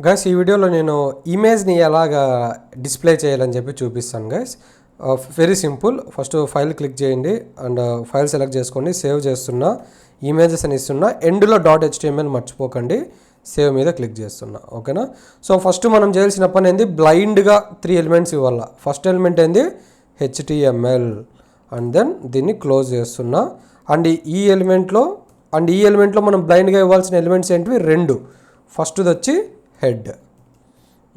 Guys ఈ వీడియోలో నేను ఇమేజ్ని ఎలాగా డిస్ప్లే చేయాలని చెప్పి చూపిస్తాను guys. Very simple. First file click చేయండి అండ్ ఫైల్ సెలెక్ట్ చేసుకోండి. సేవ్ చేస్తున్నా, ఇమేజెస్ అని ఇస్తున్నా, ఎండ్లో .html మర్చిపోకండి, సేవ్ మీద క్లిక్ చేస్తున్నా. ఓకేనా? సో ఫస్ట్ మనం చేయాల్సిన పని ఏంది, బ్లైండ్గా 3 ఎలిమెంట్స్ ఇవ్వాల. ఫస్ట్ ఎలిమెంట్ ఏంది HTML అండ్ దెన్ దీన్ని క్లోజ్ చేస్తున్నా. అండ్ ఈ ఎలిమెంట్లో మనం బ్లైండ్గా ఇవ్వాల్సిన ఎలిమెంట్స్ ఏంటివి 2. ఫస్ట్ది వచ్చి head,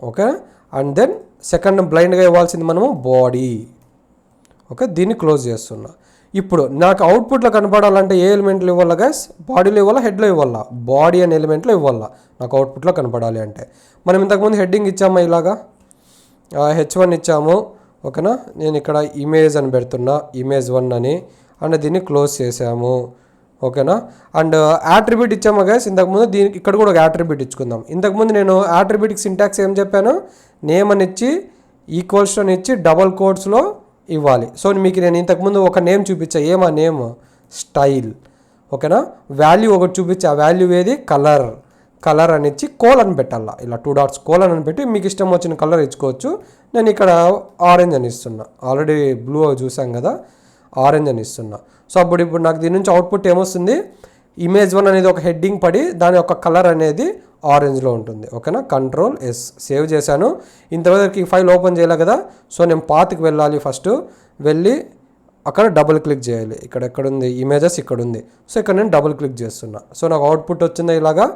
okay, and then second బ్లైండ్గా ఇవ్వాల్సింది మనము బాడీ. ఓకే, దీన్ని క్లోజ్ చేస్తున్నా. ఇప్పుడు నాకు అవుట్పుట్లో కనపడాలంటే ఏ ఎలిమెంట్లు ఇవ్వాలా గైస్? బాడీలో ఇవ్వాలా, హెడ్లో ఇవ్వాలా? బాడీ అనే ఎలిమెంట్లో ఇవ్వాలా నాకు అవుట్పుట్లో కనపడాలి అంటే. మనం ఇంతకుముందు హెడ్డింగ్ ఇచ్చామా, ఇలాగా H1 ఇచ్చాము. ఓకేనా? నేను ఇక్కడ ఇమేజ్ అని పెడుతున్నా, Image1 అని, అండ్ దీన్ని క్లోజ్ చేసాము. ఓకేనా? అండ్ యాట్రిబ్యూట్ ఇచ్చామా గైస్ ఇంతకుముందు, దీనికి ఇక్కడ కూడా ఒక యాట్రిబ్యూట్ ఇచ్చుకుందాం. ఇంతకుముందు నేను యాట్రిబ్యూట్కి సింటాక్స్ ఏం చెప్పాను, నేమ్ అని ఇచ్చి ఈక్వల్స్ అని ఇచ్చి డబల్ కోట్స్లో ఇవ్వాలి. సో మీకు నేను ఇంతకుముందు ఒక నేమ్ చూపించా, ఏమా నేమ్ స్టైల్. ఓకేనా? వాల్యూ ఒకటి చూపించా, ఆ వాల్యూ ఏది కలర్ అని ఇచ్చి కోలన్ పెట్టాలా, ఇలా 2 డాట్స్ కోలన్ అని పెట్టి మీకు ఇష్టం వచ్చిన కలర్ ఇచ్చుకోవచ్చు. నేను ఇక్కడ ఆరెంజ్ అని ఇస్తున్నా, ఆల్రెడీ బ్లూ చూసాం కదా, ఆరెంజ్ అని ఇస్తున్నా. సో ఇప్పుడు నాకు దీని నుంచి అవుట్పుట్ ఏమొస్తుంది, Image1 అనేది ఒక హెడ్డింగ్ పడి దాని యొక్క కలర్ అనేది ఆరెంజ్లో ఉంటుంది. ఓకేనా? Ctrl+S సేవ్ చేశాను. ఇంతవరకు ఈ ఫైల్ ఓపెన్ చేయలే కదా, సో నేను పాత్కి వెళ్ళాలి. ఫస్ట్ వెళ్ళి అక్కడ డబుల్ క్లిక్ చేయాలి. ఎక్కడుంది ఇమేజెస్, ఇక్కడ ఉంది. సో ఇక్కడ నేను డబుల్ క్లిక్ చేస్తున్నా. సో నాకు అవుట్పుట్ వచ్చింది ఇలాగా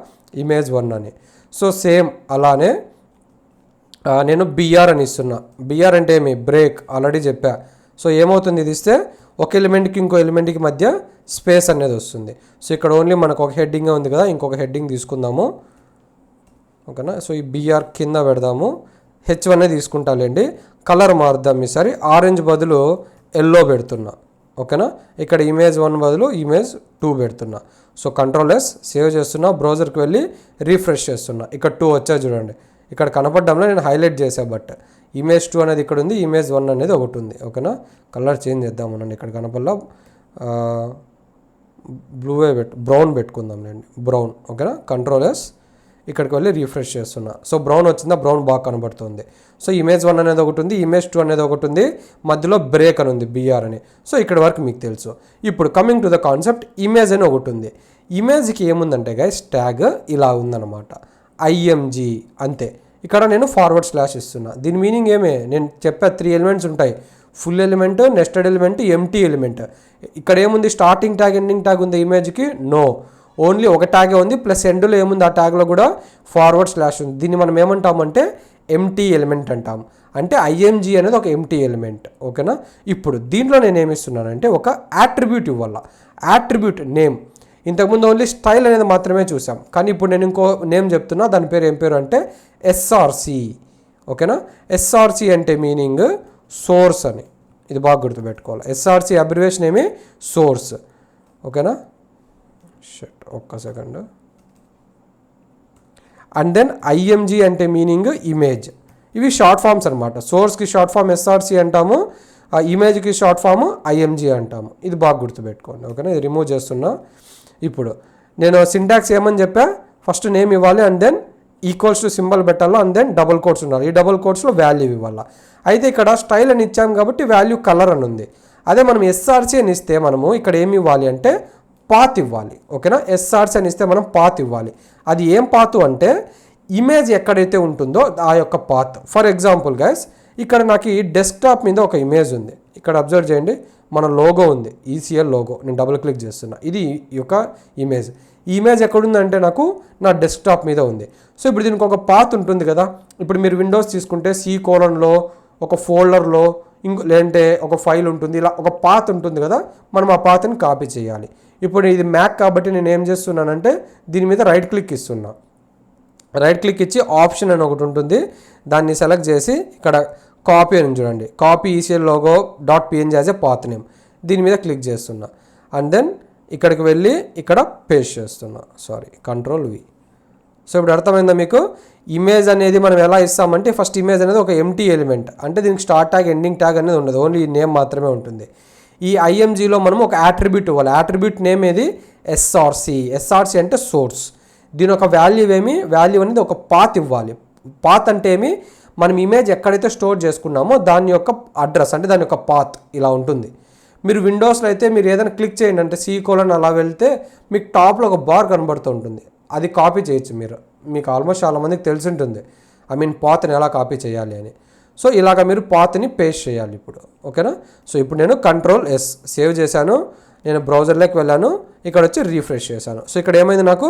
Image1 అని. సో సేమ్ అలానే నేను BR అని ఇస్తున్నా. BR అంటే ఏమి, బ్రేక్, ఆల్రెడీ చెప్పా. సో ఏమవుతుంది, ఇది ఇస్తే ఒక ఎలిమెంట్కి ఇంకో ఎలిమెంట్కి మధ్య స్పేస్ అనేది వస్తుంది. సో ఇక్కడ ఓన్లీ మనకు ఒక హెడ్డింగ్ ఉంది కదా, ఇంకొక హెడ్డింగ్ తీసుకుందాము. ఓకేనా? సో ఈ BR కింద పెడదాము, H1 తీసుకుంటాలేండి. కలర్ మారుద్దాం, ఈసారి ఆరెంజ్ బదులు ఎల్లో పెడుతున్నా. ఓకేనా? ఇక్కడ Image1 బదులు Image2 పెడుతున్నా. సో Ctrl+S సేవ్ చేస్తున్నా, బ్రౌజర్కి వెళ్ళి రీఫ్రెష్ చేస్తున్నా. ఇక్కడ 2 వచ్చా చూడండి, ఇక్కడ కనపడ్డంలో నేను హైలైట్ చేసా, బట్ Image2 అనేది ఇక్కడ ఉంది, Image1 అనేది ఒకటి ఉంది. ఓకేనా? కలర్ చేంజ్ చేద్దాం మనం, ఇక్కడ కనపడలా బ్రౌన్ పెట్టుకుందాం లేండి, బ్రౌన్. ఓకేనా? Ctrl+S ఇక్కడికి వెళ్ళి రీఫ్రెష్ చేస్తున్నా. సో బ్రౌన్ వచ్చిందా, బ్రౌన్ బాగా కనబడుతుంది. సో Image1 అనేది ఒకటి ఉంది, Image2 అనేది ఒకటి ఉంది, మధ్యలో బ్రేక్ అని ఉంది, BR అని. సో ఇక్కడ వరకు మీకు తెలుసు. ఇప్పుడు coming to the concept, image అని ఒకటి ఉంది. ఇమేజ్కి ఏముందంటే గైస్, ట్యాగ్ ఇలా ఉందన్నమాట, IMG అంతే. ఇక్కడ నేను ఫార్వర్డ్ స్లాష్ ఇస్తున్నా. దీని మీనింగ్ ఏమే, నేను చెప్పా 3 ఎలిమెంట్స్ ఉంటాయి, full element, nested element, empty element. ఇక్కడ ఏముంది, స్టార్టింగ్ ట్యాగ్, ఎండింగ్ ట్యాగ్ ఉంది ఇమేజ్కి? నో, ఓన్లీ ఒక ట్యాగే ఉంది, ప్లస్ ఎండ్లో ఏముంది, ఆ ట్యాగ్లో కూడా ఫార్వర్డ్ స్లాష్ ఉంది. దీన్ని మనం ఏమంటామంటే ఎంటీ ఎలిమెంట్ అంటాం. అంటే IMG అనేది ఒక ఎంటీ ఎలిమెంట్. ఓకేనా? ఇప్పుడు దీంట్లో నేను ఏమిస్తున్నానంటే ఒక యాట్రిబ్యూట్ ఇవ్వాల. యాట్రిబ్యూట్ నేమ్, ఇంతకుముందు ఓన్లీ స్టైల్ అనేది మాత్రమే చూసాం, కానీ ఇప్పుడు నేను ఇంకో నేమ్ చెప్తున్నా. దాని పేరు ఏం పేరు అంటే SRC. ఓకేనా? SRC అంటే మీనింగ్ సోర్స్ అని, ఇది బాగా గుర్తుపెట్టుకోవాలి. SRC అబ్రివేషన్ ఏమి, సోర్స్. ఓకేనా? ఒక్క సెకండ్. అండ్ దెన్ IMG అంటే మీనింగ్ ఇమేజ్. ఇవి షార్ట్ ఫామ్స్ అనమాట. సోర్స్కి షార్ట్ ఫామ్ SRC అంటాము, ఇమేజ్కి షార్ట్ ఫామ్ IMG అంటాము. ఇది బాగా గుర్తుపెట్టుకోండి. ఓకేనా? ఇది రిమూవ్ చేస్తున్నా. ఇప్పుడు నేను సింటాక్స్ ఏమని చెప్పా, ఫస్ట్ నేమ్ ఇవ్వాలి, and then equals to symbol పెట్టాలి, అండ్ దెన్ డబుల్ కోట్స్ ఉండాలి. ఈ డబుల్ కోట్స్లో వాల్యూ ఇవ్వాలి. అయితే ఇక్కడ స్టైల్ అని ఇచ్చాం కాబట్టి వాల్యూ కలర్ అని ఉంది. అదే మనం SRC అని ఇస్తే మనము ఇక్కడ ఏమి ఇవ్వాలి అంటే పాత్ ఇవ్వాలి. ఓకేనా? SRC అని ఇస్తే మనం పాత్ ఇవ్వాలి. అది ఏం పాత్ అంటే ఇమేజ్ ఎక్కడైతే ఉంటుందో ఆ యొక్క పాత్. ఫర్ ఎగ్జాంపుల్ గైస్, ఇక్కడ నాకు ఈ డెస్క్టాప్ మీద ఒక ఇమేజ్ ఉంది. ఇక్కడ అబ్జర్వ్ చేయండి, మన లోగో ఉంది, ECL లోగో. నేను డబుల్ క్లిక్ చేస్తున్నా, ఇది ఈ యొక్క ఇమేజ్. ఈ ఇమేజ్ ఎక్కడుందంటే నాకు నా డెస్క్టాప్ మీద ఉంది. సో ఇప్పుడు దీనికి ఒక పాత్ ఉంటుంది కదా. ఇప్పుడు మీరు విండోస్ తీసుకుంటే C:, ఒక ఫోల్డర్లో లేదంటే ఒక ఫైల్ ఉంటుంది, ఇలా ఒక పాత్ ఉంటుంది కదా. మనం ఆ పాత్ని కాపీ చేయాలి. ఇప్పుడు ఇది మ్యాక్ కాబట్టి నేను ఏం చేస్తున్నానంటే దీని మీద రైట్ క్లిక్ ఇస్తున్నా. రైట్ క్లిక్ ఇచ్చి ఆప్షన్ అని ఒకటి ఉంటుంది, దాన్ని సెలెక్ట్ చేసి ఇక్కడ కాపీ అని చూడండి, copy ECL logo .png as a path name. దీని మీద క్లిక్ చేస్తున్నా, అండ్ దెన్ ఇక్కడికి వెళ్ళి ఇక్కడ పేస్ట్ చేస్తున్నా. Ctrl+V. సో ఇప్పుడు అర్థమైందా మీకు? ఇమేజ్ అనేది మనం ఎలా ఇస్తామంటే, ఫస్ట్ ఇమేజ్ అనేది ఒక ఎంటీ ఎలిమెంట్, అంటే దీనికి స్టార్ట్ ట్యాగ్, ఎండింగ్ ట్యాగ్ అనేది ఉండదు, ఓన్లీ నేమ్ మాత్రమే ఉంటుంది. ఈ IMGలో మనం ఒక యాట్రిబ్యూట్ ఇవ్వాలి. యాట్రిబ్యూట్ నేమ్ ఏది, SRC. SRC అంటే సోర్స్. దీని ఒక వాల్యూ అనేది ఒక పాత్ ఇవ్వాలి. పాత్ అంటే ఏమి, మనం ఇమేజ్ ఎక్కడైతే స్టోర్ చేసుకున్నామో దాని యొక్క అడ్రస్, అంటే దాని యొక్క పాత్ ఇలా ఉంటుంది. మీరు విండోస్లో అయితే మీరు ఏదైనా క్లిక్ చేయండి అంటే C:, అలా వెళ్తే మీకు టాప్లో ఒక బార్ కనబడుతూ ఉంటుంది, అది కాపీ చేయొచ్చు మీరు. మీకు ఆల్మోస్ట్ చాలామందికి తెలిసి ఉంటుంది పాత్ని ఎలా కాపీ చేయాలి అని. సో ఇలాగ మీరు పాత్ని పేస్ట్ చేయాలి ఇప్పుడు. ఓకేనా. సో ఇప్పుడు నేను Ctrl+S సేవ్ చేశాను, నేను బ్రౌజర్లోకి వెళ్ళాను, ఇక్కడ వచ్చి రీఫ్రెష్ చేశాను. సో ఇక్కడ ఏమైంది, నాకు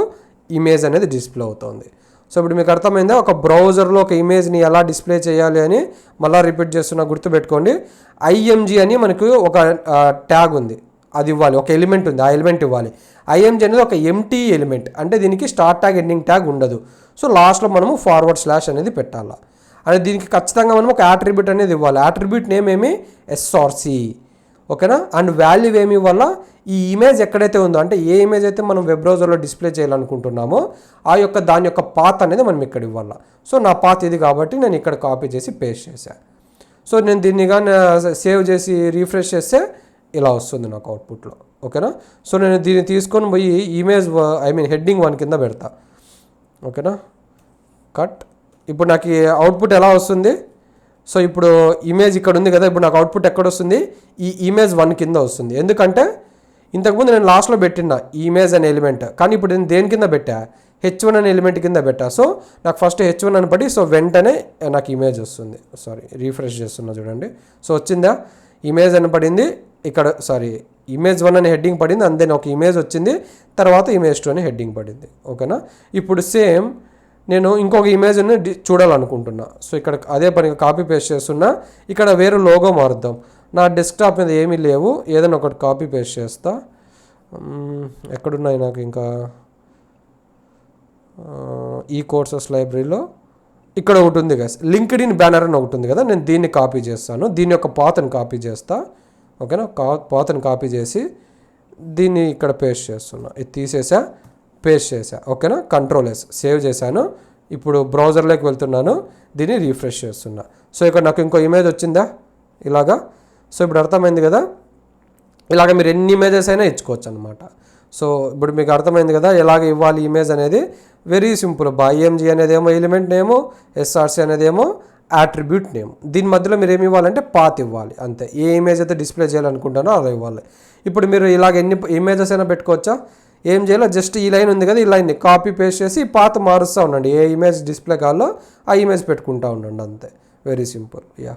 ఇమేజ్ అనేది డిస్ప్లే అవుతుంది. సో ఇప్పుడు మీకు అర్థమైందా ఒక బ్రౌజర్లో ఒక ఇమేజ్ని ఎలా డిస్ప్లే చేయాలి అని. మళ్ళీ రిపీట్ చేస్తున్నా, గుర్తుపెట్టుకోండి. IMG అని మనకు ఒక ట్యాగ్ ఉంది, అది ఇవ్వాలి. ఒక ఎలిమెంట్ ఉంది, ఆ ఎలిమెంట్ ఇవ్వాలి. IMG అనేది ఒక ఎంటీ ఎలిమెంట్, అంటే దీనికి స్టార్ట్ ట్యాగ్ ఎండింగ్ ట్యాగ్ ఉండదు. సో లాస్ట్లో మనము / అనేది పెట్టాలా. అంటే దీనికి ఖచ్చితంగా మనం ఒక యాట్రిబ్యూట్ అనేది ఇవ్వాలి. యాట్రిబ్యూట్ నేమ్ ఏమి, SRC. ఓకేనా. అండ్ వాల్యూ ఏమి ఇవ్వాలా, ఈ ఇమేజ్ ఎక్కడైతే ఉందో, అంటే ఏ ఇమేజ్ అయితే మనం వెబ్ బ్రౌజర్లో డిస్ప్లే చేయాలనుకుంటున్నామో దాని యొక్క పాత్ అనేది మనం ఇక్కడ ఇవ్వాలా. సో నా పాత్ ఇది కాబట్టి నేను ఇక్కడ కాపీ చేసి పేస్ట్ చేశాను. సో నేను దీన్ని కానీ సేవ్ చేసి రీఫ్రెష్ చేస్తే ఇలా వస్తుంది నాకు అవుట్పుట్లో. ఓకేనా. సో నేను దీన్ని తీసుకొని పోయి ఇమేజ్ హెడ్డింగ్ 1 కింద పెడతా. ఓకేనా. కట్. ఇప్పుడు నాకు అవుట్పుట్ ఎలా వస్తుంది, సో ఇప్పుడు ఇమేజ్ ఇక్కడ ఉంది కదా, ఇప్పుడు నాకు అవుట్పుట్ ఎక్కడ వస్తుంది, ఈ ఇమేజ్ 1 కింద వస్తుంది. ఎందుకంటే ఇంతకుముందు నేను లాస్ట్లో పెట్టిన ఇమేజ్ అనే ఎలిమెంట్, కానీ ఇప్పుడు నేను దేని కింద పెట్టా, H1 అనే ఎలిమెంట్ కింద పెట్టా. సో నాకు ఫస్ట్ H1 అని పడి, సో వెంటనే నాకు ఇమేజ్ వస్తుంది. రీఫ్రెష్ చేస్తున్నా చూడండి. సో వచ్చిందా, ఇమేజ్ అని పడింది ఇక్కడ, ఇమేజ్ 1 అనే హెడ్డింగ్ పడింది, అంతే ఒక ఇమేజ్ వచ్చింది, తర్వాత ఇమేజ్ 2 అనే హెడ్డింగ్ పడింది. ఓకేనా. ఇప్పుడు సేమ్ నేను ఇంకొక ఇమేజ్ని చూడాలనుకుంటున్నా. సో ఇక్కడ అదే పనిగా కాపీ పేస్ట్ చేస్తున్నా, ఇక్కడ వేరే లోగో మారుద్దాం. నా డెస్క్టాప్ మీద ఏమీ లేవు, ఏదైనా ఒకటి కాపీ పేస్ట్ చేస్తా. ఎక్కడున్నాయి నాకు ఇంకా, ఈ కోర్సెస్ లైబ్రరీలో ఇక్కడ ఒకటి ఉంది కదా, లింక్డ్ఇన్ బ్యానర్ అని ఒకటి ఉంది కదా, నేను దీన్ని కాపీ చేస్తాను. దీని యొక్క పాత్ని కాపీ చేస్తా. ఓకేనా. పాత్ని కాపీ చేసి దీన్ని ఇక్కడ పేస్ట్ చేస్తున్నా. ఇది తీసేసా, పేస్ట్ చేసా. ఓకేనా. Ctrl+S సేవ్ చేశాను. ఇప్పుడు బ్రౌజర్లోకి వెళ్తున్నాను, దీన్ని రీఫ్రెష్ చేస్తున్నా. సో ఇక్కడ నాకు ఇంకో ఇమేజ్ వచ్చిందా ఇలాగా. సో ఇప్పుడు అర్థమైంది కదా, ఇలాగ మీరు ఎన్ని ఇమేజెస్ అయినా ఇచ్చుకోవచ్చు అనమాట. సో ఇప్పుడు మీకు అర్థమైంది కదా ఎలాగ ఇవ్వాలి ఇమేజ్ అనేది. Very simple. IMG అనేది ఏమో ఎలిమెంట్ నేము, SRC అనేది ఏమో యాట్రిబ్యూట్ నేమ్. దీని మధ్యలో మీరు ఏమి ఇవ్వాలంటే పాత్ ఇవ్వాలి, అంతే. ఏ ఇమేజ్ అయితే డిస్ప్లే చేయాలనుకుంటానో అలా ఇవ్వాలి. ఇప్పుడు మీరు ఇలాగ ఎన్ని ఇమేజెస్ అయినా పెట్టుకోవచ్చా, ఏం చేయాలో జస్ట్ ఈ లైన్ ఉంది కదా, ఈ లైన్ని కాపీ పేస్ట్ చేసి పాత్ మారుస్తూ ఉండండి. ఏ ఇమేజ్ డిస్ప్లే కావాలో ఆ ఇమేజ్ పెట్టుకుంటూ ఉండండి, అంతే. Very simple. యా.